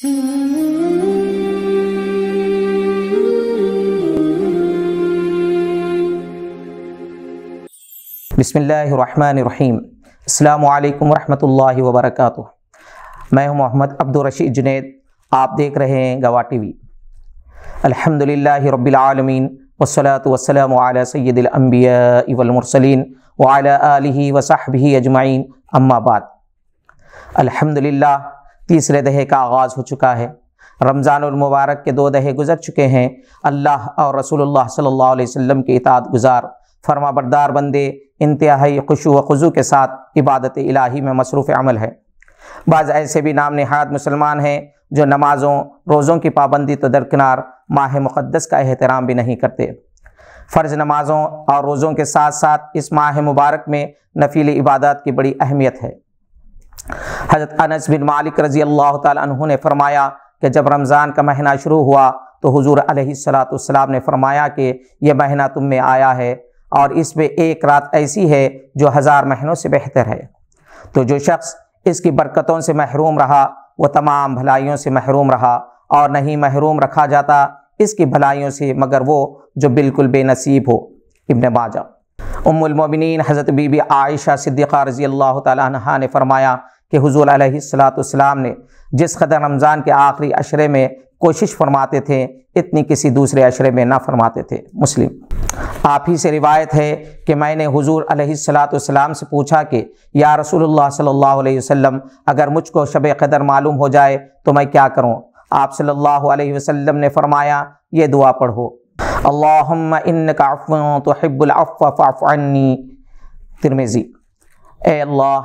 बिस्मिल्लाहिर्रहमानिर्रहीम। अस्सलामु अलैकुम वरहमतुल्लाहि वबरकातुहू। मैं हूं मोहम्मद अब्दुल रशीद जुनैद। आप देख रहे हैं गवाह टीवी। अल्हम्दुलिल्लाहि रब्बिल आलमीन वस्सलातु वस्सलामु अला सय्यिदिल अंबियाइ वल मुरसलीन व अला आलिहि व सहबिहि अजमाइन, अम्मा बाद। अल्हम्दुलिल्लाह, तीसरे दहे का आगाज़ हो चुका है। रमज़ानुल मुबारक के 2 दहे गुजर चुके हैं। अल्लाह और रसूलुल्लाह सल्लल्लाहु अलैहि वसल्लम के इताअत गुज़ार फरमाबरदार बंदे इंतहाई खुशू व खुजू के साथ इबादत इलाही में मसरूफ़ अमल है। बाज़ ऐसे भी नाम नहाद मुसलमान हैं जो नमाज़ों रोज़ों की पाबंदी तो दरकिनार माह मुक़द्दस का एहतराम भी नहीं करते। फ़र्ज़ नमाज़ों और रोज़ों के साथ साथ इस माह मुबारक में नफीली इबादत की बड़ी अहमियत है। हज़रत अनस बिन मालिक रज़ी अल्लाह तआला अन्हु ने फरमाया कि जब रमज़ान का महीना शुरू हुआ तो हुज़ूर अलैहिस्सलातु वस्सलाम ने फरमाया कि यह महीना तुम में आया है और इसमें एक रात ऐसी है जो 1000 महीनों से बेहतर है। तो जो शख्स इसकी बरकतों से महरूम रहा वह तमाम भलाइयों से महरूम रहा, और नहीं महरूम रखा जाता इसकी भलाइयों से मगर वो जो बिल्कुल बेनसीब हो। इब्न माजा। उम्मुल मोमिनीन हज़रत बीबी आयशा सिद्दीक़ा रज़ी अल्लाह तआला अन्हा ने फरमाया कि हुज़ूर अलैहिस्सलातु वस्सलाम ने जिस कदर रमज़ान के आखिरी अशरे में कोशिश फरमाते थे इतनी किसी दूसरे अशरे में ना फरमाते थे। मुस्लिम। आप ही से रिवायत है कि मैंने हुज़ूर अलैहिस्सलातु वस्सलाम से पूछा कि या रसूलुल्लाह सल्लल्लाहु अलैहि वसल्लम, अगर मुझको शब क़दर मालूम हो जाए तो मैं क्या करूं? आप सल्लल्लाहु अलैहि वसल्लम ने फरमाया, ये दुआ पढ़ो, अल्लाहुम्मा इन्नका अफ़्वुन तुहिब्बुल अफ़्व फ़अफ़ु अन्नी। तिर्मिज़ी। ए अल्लाह,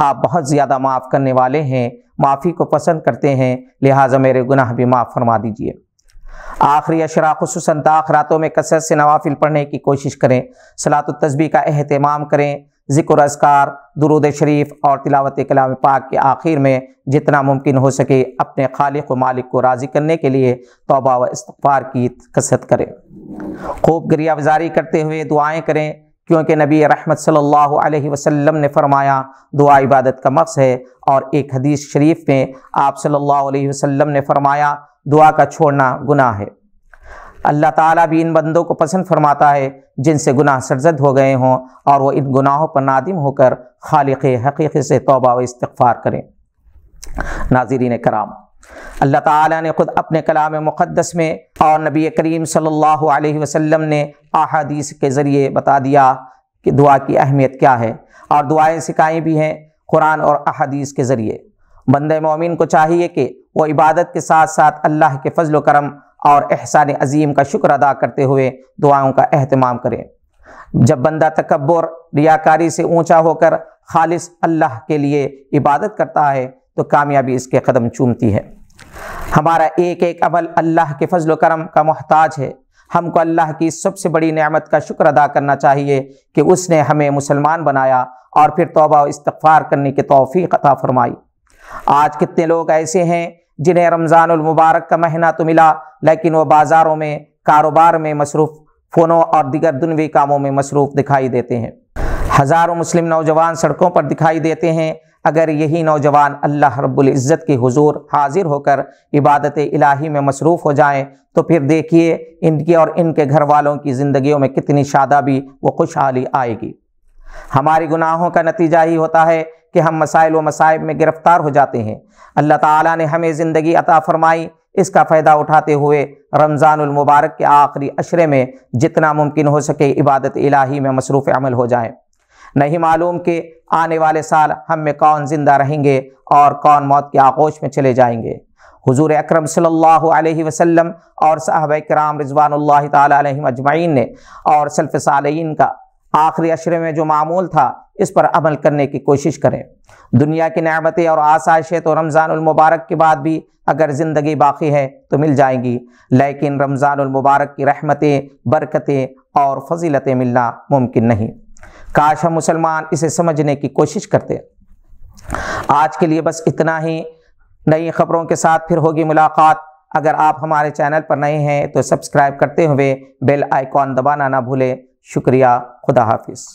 आप बहुत ज़्यादा माफ़ करने वाले हैं, माफ़ी को पसंद करते हैं, लिहाजा मेरे गुनाह भी माफ़ फरमा दीजिए। आखिरी अशरा खुसूसन ताख़रातों में कसरत से नवाफिल पढ़ने की कोशिश करें। सलातुत तस्बीह का एहतमाम करें। ज़िक्र अज़कार, दुरूद शरीफ और तिलावत कलाम पाक के आखिर में जितना मुमकिन हो सके अपने खालिक व मालिक को राज़ी करने के लिए तौबा व इस्तिग़फ़ार की कसरत करें। खूब गिरिया वज़ारी करते हुए दुआएँ करें, क्योंकि नबी रहमत सल्लल्लाहु अलैहि वसल्लम ने फरमाया दुआ इबादत का मक़्सद है। और एक हदीस शरीफ में आप सल्लल्लाहु अलैहि वसल्लम ने फरमाया दुआ का छोड़ना गुनाह है। अल्लाह ताला भी इन बंदों को पसंद फरमाता है जिनसे गुनाह सरज़द हो गए हों और वो इन गुनाहों पर नादिम होकर खालिक़ हक़ीक़ी से तौबा व इस्तिग़फ़ार करें। नाज़रीन कराम, अल्लाह ताला ने ख़ुद अपने कलाम मुक़द्दस में और नबी करीम सल्लल्लाहु अलैहि वसल्लम ने अहादीस के ज़रिए बता दिया कि दुआ की अहमियत क्या है, और दुआएँ सिखाई भी हैं कुरान और अहादीस के ज़रिए। बंदे मोमिन को चाहिए कि वो इबादत के साथ साथ अल्लाह के फज़ल व करम और एहसान अज़ीम का शुक्र अदा करते हुए दुआओं का एहतमाम करें। जब बंदा तकब्बुर रियाकारी से ऊंचा होकर खालिस अल्लाह के लिए इबादत करता है तो कामयाबी इसके कदम चूमती है। हमारा एक एक अमल अल्लाह के फज़ल व करम का मोहताज है। हमको अल्लाह की सबसे बड़ी नेमत का शुक्र अदा करना चाहिए कि उसने हमें मुसलमान बनाया और फिर तौबा व इस्तिग़फ़ार करने की तौफ़ीक़ अता फ़रमाई। आज कितने लोग ऐसे हैं जिन्हें रमज़ानुल मुबारक का महीना तो मिला, लेकिन वो बाज़ारों में, कारोबार में मसरूफ़, फ़ोनों और दिगर दुनवी कामों में मसरूफ़ दिखाई देते हैं। हज़ारों मुस्लिम नौजवान सड़कों पर दिखाई देते हैं। अगर यही नौजवान अल्लाह रब्बुल इज़्ज़त के हुज़ूर हाज़िर होकर इबादत इलाही में मसरूफ़ हो जाएँ तो फिर देखिए इनकी और इनके घर वालों की ज़िंदगियों में कितनी शादाबी व खुशहाली आएगी। हमारी गुनाहों का नतीजा ही होता है कि हम मसाइल व मसाइब में गिरफ़्तार हो जाते हैं। अल्लाह ताला ने हमें ज़िंदगी अता फ़रमाई, इसका फ़ायदा उठाते हुए रमज़ानुल मुबारक के आखिरी अशरे में जितना मुमकिन हो सके इबादत इलाही में मसरूफ़ अमल हो जाएं। नहीं मालूम कि आने वाले साल हम में कौन ज़िंदा रहेंगे और कौन मौत के आगोश में चले जाएंगे। हुज़ूर अकरम सल्लल्लाहु अलैहि वसल्लम और सहाबा किराम रिज़वानुल्लाहि ताला अलैहिम अजमईन ने और सल्फ़ सालिहीन का आखिरी अशरे में जो मामूल था इस पर अमल करने की कोशिश करें। दुनिया की नेमतें और आसाइशें तो रमज़ानुल मुबारक के बाद भी अगर ज़िंदगी बाकी है तो मिल जाएंगी, लेकिन रमज़ानुल मुबारक की रहमतें, बरकतें और फजीलतें मिलना मुमकिन नहीं। काश हम मुसलमान इसे समझने की कोशिश करते। आज के लिए बस इतना ही। नई खबरों के साथ फिर होगी मुलाकात। अगर आप हमारे चैनल पर नए हैं तो सब्सक्राइब करते हुए बेल आइकॉन दबाना ना भूलें। शुक्रिया। खुदा हाफिज़।